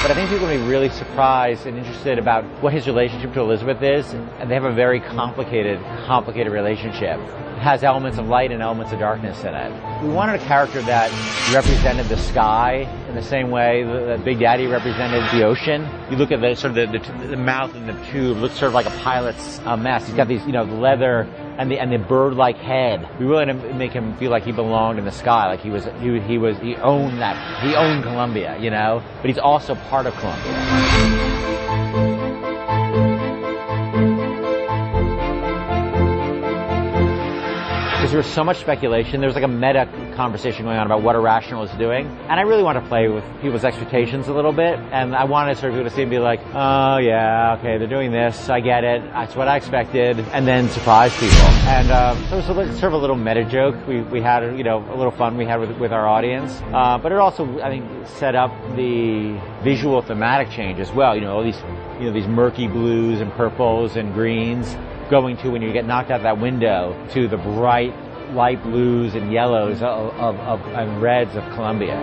But I think people will be really surprised and interested about what his relationship to Elizabeth is, and they have a very complicated relationship. It has elements of light and elements of darkness in it. We wanted a character that represented the sky in the same way that Big Daddy represented the ocean. You look at the sort of the mouth in the tube, looks sort of like a pilot's mess. He's got these, leather and the bird-like head. We really wanted to make him feel like he belonged in the sky, like he owned Columbia, but he's also part of Columbia. There was so much speculation. There was like a meta conversation going on about what Irrational is doing. And I really want to play with people's expectations a little bit. And I wanted sort of people to see and be like, oh yeah, okay, they're doing this. I get it. That's what I expected. And then surprise people. And so it was sort of a little meta joke. We had, a little fun we had with our audience. But it also, I think, set up the visual thematic change as well. All these murky blues and purples and greens going to, when you get knocked out that window, to the bright light blues and yellows and reds of Columbia.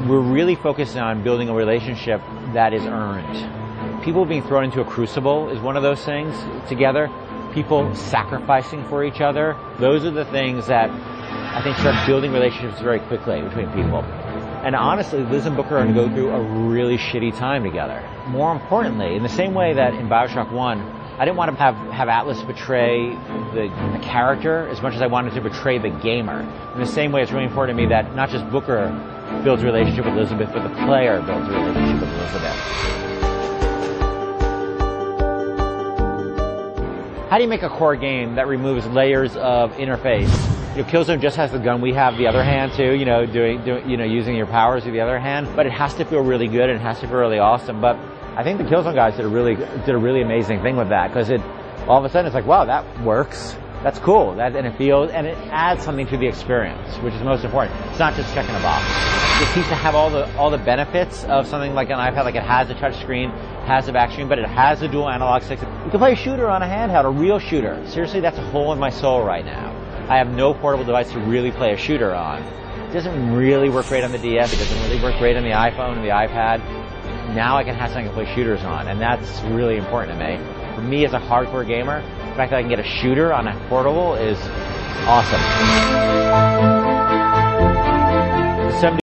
We're really focused on building a relationship that is earned. People being thrown into a crucible is one of those things together. People sacrificing for each other. Those are the things that I think start building relationships very quickly between people. And honestly, Liz and Booker are going to go through a really shitty time together. More importantly, in the same way that in Bioshock 1, I didn't want to have Atlas betray the character as much as I wanted to betray the gamer. In the same way, it's really important to me that not just Booker builds a relationship with Elizabeth, but the player builds a relationship with Elizabeth. How do you make a core game that removes layers of interface? Killzone just has the gun. We have the other hand too, using your powers with the other hand. But it has to feel really good and it has to feel really awesome. But I think the Killzone guys did a really amazing thing with that, because all of a sudden it's like, wow, that works. That's cool. And it adds something to the experience, which is most important. It's not just checking a box. It seems to have all the benefits of something like an iPad. Like, it has a touch screen, has a back screen, but it has a dual analog stick. You can play a shooter on a handheld, a real shooter. Seriously, that's a hole in my soul right now. I have no portable device to really play a shooter on. It doesn't really work great on the DS. It doesn't really work great on the iPhone and the iPad. Now I can have something to play shooters on, and that's really important to me. For me as a hardcore gamer, the fact that I can get a shooter on a portable is awesome.